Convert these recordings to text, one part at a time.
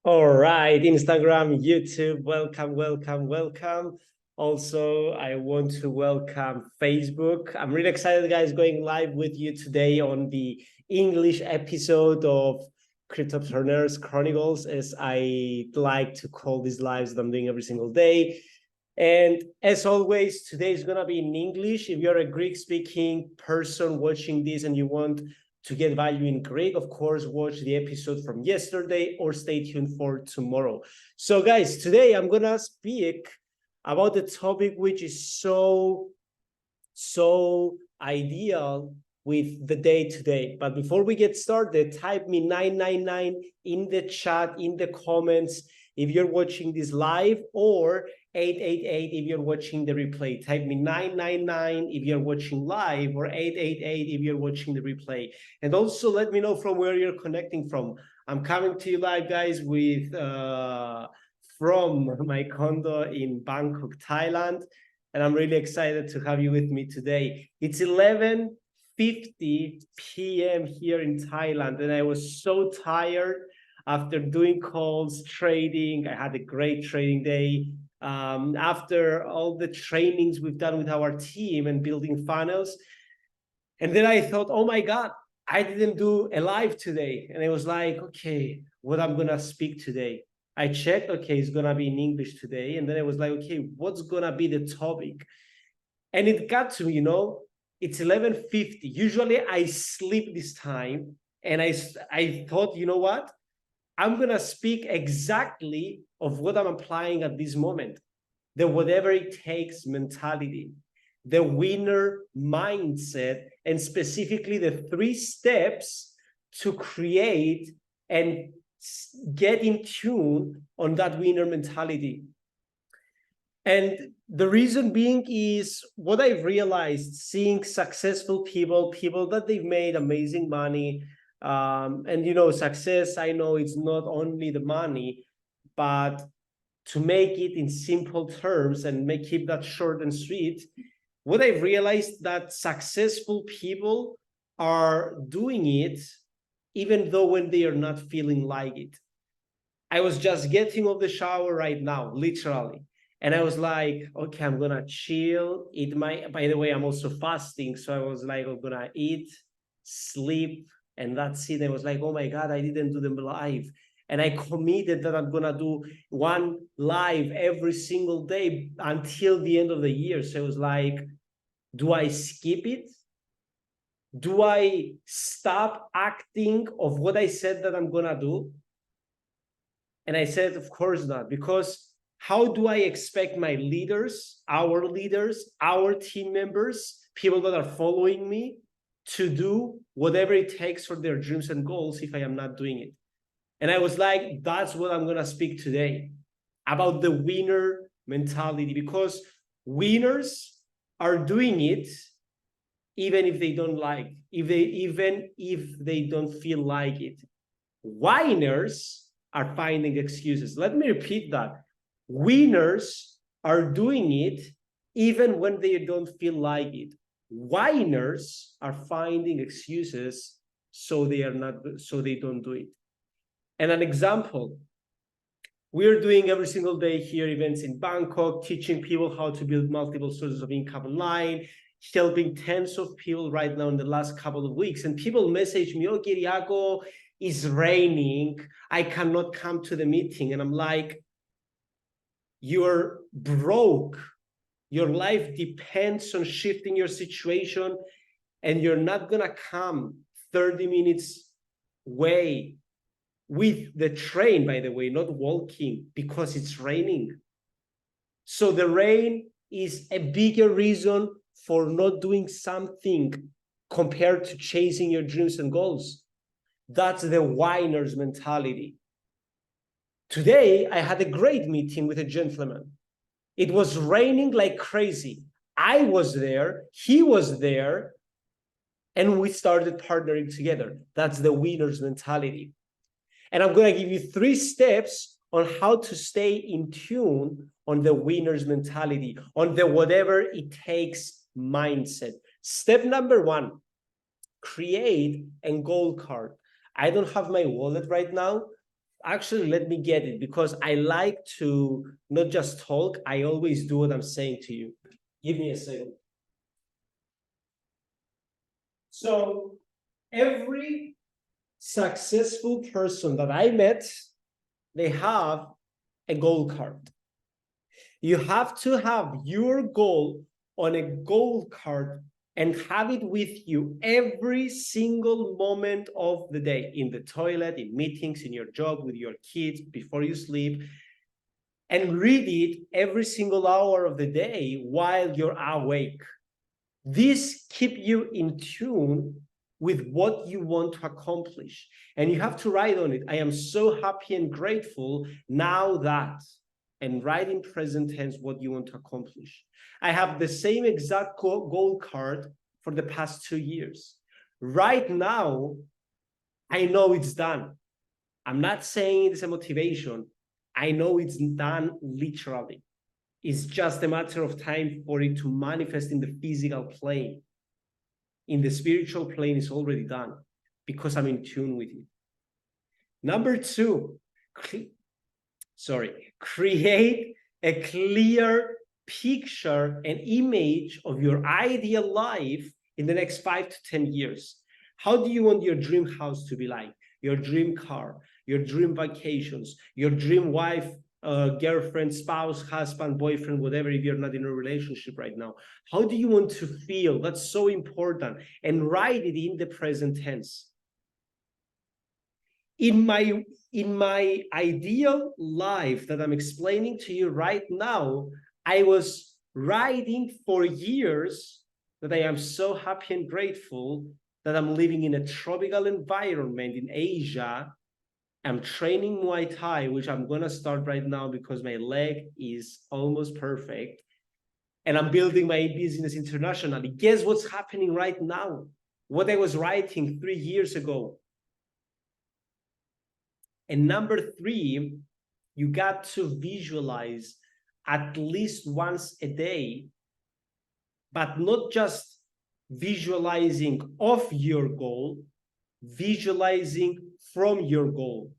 All right, Instagram, YouTube, welcome, welcome, welcome. Also, I want to welcome Facebook. I'm really excited, guys, going live with you today on the English episode of Crypto-Currencies Chronicles, as I like to call these lives that I'm doing every single day. And as always, today is going to be in English. If you're a Greek-speaking person watching this and you want to get value in Greek, of course, watch the episode from yesterday or stay tuned for tomorrow. So guys, today I'm going to speak about the topic which is so ideal with the day today. But before we get started, type me 999 in the chat, in the comments, if you're watching this live, or 888 if you're watching the replay. Type me 999 if you're watching live, or 888 if you're watching the replay. And also let me know from where you're connecting from. I'm coming to you live, guys, with from my condo in Bangkok, Thailand. And I'm really excited to have you with me today. It's 11:50 p.m. here in Thailand, and I was so tired after doing calls, trading. I had a great trading day. After all the trainings we've done with our team and building funnels. And then I thought, oh my God, I didn't do a live today. And I was like, okay, what I'm going to speak today? I checked, okay, it's going to be in English today. And then I was like, okay, what's going to be the topic? And it got to me, it's 11:50. Usually I sleep this time. And I thought, you know what? I'm going to speak exactly of what I'm applying at this moment. The whatever it takes mentality, the winner mindset, and specifically the 3 steps to create and get in tune on that winner mentality. And the reason being is what I've realized, seeing successful people that they've made amazing money. And success, I know it's not only the money, but to make it in simple terms and keep that short and sweet, what I've realized that successful people are doing it even though when they are not feeling like it. I was just getting off the shower right now, literally. And I was like, okay, I'm going to chill, by the way, I'm also fasting. So I was like, I'm going to eat, sleep, and that's it. I was like, oh my God, I didn't do them live. And I committed that I'm going to do one live every single day until the end of the year. So I was like, do I skip it? Do I stop acting of what I said that I'm going to do? And I said, of course not, because how do I expect my leaders, our team members, people that are following me to do whatever it takes for their dreams and goals if I am not doing it? And I was like, that's what I'm going to speak today about, the winner mentality, because winners are doing it even if they don't like, even if they don't feel like it. Whiners are finding excuses. Let me repeat that. Winners are doing it even when they don't feel like it. Whiners are finding excuses so they don't do it. And an example, we're doing every single day here events in Bangkok, teaching people how to build multiple sources of income online, helping tens of people right now in the last couple of weeks. And people message me, oh, Kiriako, it's raining, I cannot come to the meeting. And I'm like, you're broke. Your life depends on shifting your situation, and you're not going to come 30 minutes away with the train, by the way, not walking, because it's raining. So the rain is a bigger reason for not doing something compared to chasing your dreams and goals. That's the whiner's mentality. Today, I had a great meeting with a gentleman. It was raining like crazy. I was there, he was there, and we started partnering together. That's the winner's mentality. And I'm going to give you 3 steps on how to stay in tune on the winner's mentality, on the whatever it takes mindset. Step number 1, create a goal card. I don't have my wallet right now, Actually, let me get it, because I like to not just talk, I always do what I'm saying to you. Give me a second. So every successful person that I met, they have a goal card. You have to have your goal on a goal card and have it with you every single moment of the day, in the toilet, in meetings, in your job, with your kids, before you sleep, and read it every single hour of the day while you're awake. This keep you in tune with what you want to accomplish. And you have to write on it. I am so happy and grateful now that, and write in present tense what you want to accomplish. I have the same exact goal card for the past 2 years. Right now, I know it's done. I'm not saying it's a motivation. I know it's done literally. It's just a matter of time for it to manifest in the physical plane. In the spiritual plane, it's already done because I'm in tune with it. Number two, create a clear picture and image of your ideal life in the next 5 to 10 years. How do you want your dream house to be like? Your dream car, your dream vacations, your dream wife, girlfriend, spouse, husband, boyfriend, whatever, if you're not in a relationship right now. How do you want to feel? That's so important. And write it in the present tense. In my ideal life that I'm explaining to you right now, I was writing for years that I am so happy and grateful that I'm living in a tropical environment in Asia. I'm training Muay Thai, which I'm going to start right now because my leg is almost perfect. And I'm building my business internationally. Guess what's happening right now? What I was writing 3 years ago. And number three, you got to visualize at least once a day, but not just visualizing of your goal, visualizing from your goal.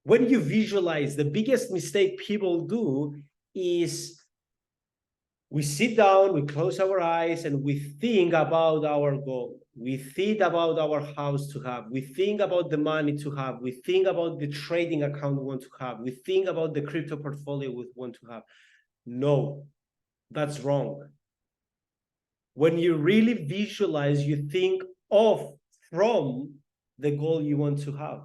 When you visualize, the biggest mistake people do is we sit down, we close our eyes, and we think about our goal. We think about our house to have. We think about the money to have. We think about the trading account we want to have. We think about the crypto portfolio we want to have. No, that's wrong. When you really visualize, you think of from the goal you want to have.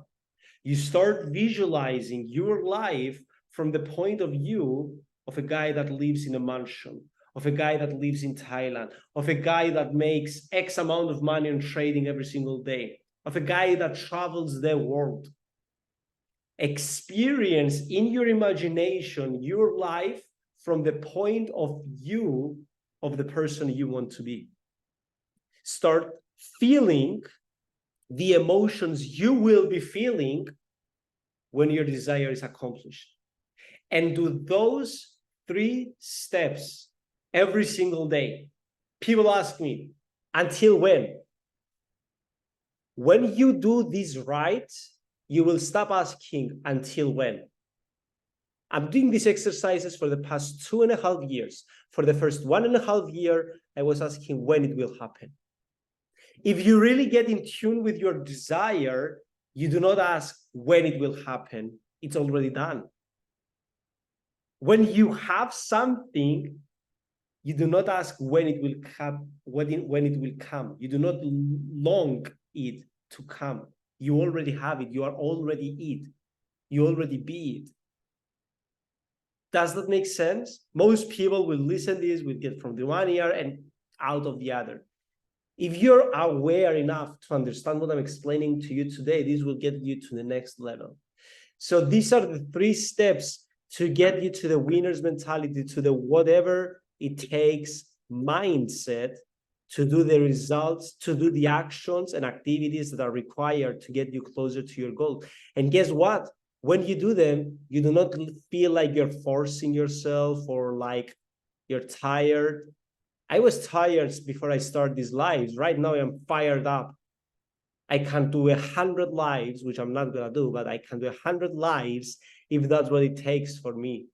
You start visualizing your life from the point of view of a guy that lives in a mansion, of a guy that lives in Thailand, of a guy that makes X amount of money on trading every single day, of a guy that travels the world. Experience in your imagination your life from the point of view of the person you want to be. Start feeling the emotions you will be feeling when your desire is accomplished. And do those 3 steps every single day. People ask me, until when? When you do this right, you will stop asking until when. I'm doing these exercises for the past 2.5 years. For the first 1.5 year, I was asking when it will happen. If you really get in tune with your desire, you do not ask when it will happen. It's already done. When you have something, you do not ask when it will come, when it will come. You do not long it to come. You already have it. You are already it. You already be it. Does that make sense? Most people will listen to this, will get from the one ear and out of the other. If you're aware enough to understand what I'm explaining to you today, this will get you to the next level. So these are the 3 steps to get you to the winner's mentality, to the whatever it takes mindset to do the results, to do the actions and activities that are required to get you closer to your goal. And guess what? When you do them, you do not feel like you're forcing yourself or like you're tired. I was tired before I started these lives. Right now, I'm fired up. I can do 100 lives, which I'm not gonna do, but I can do 100 lives if that's what it takes for me.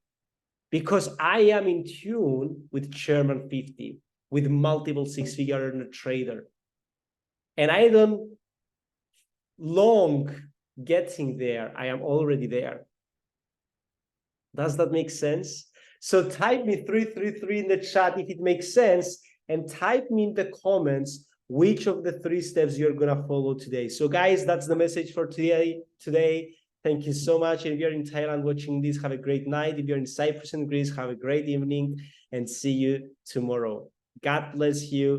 Because I am in tune with Chairman 50, with multiple six-figure earner trader. And I don't long getting there. I am already there. Does that make sense? So type me 333 in the chat if it makes sense, and type me in the comments which of the 3 steps you're gonna follow today. So guys, that's the message for today. Thank you so much. If you're in Thailand watching this, have a great night. If you're in Cyprus and Greece, have a great evening, and see you tomorrow. God bless you.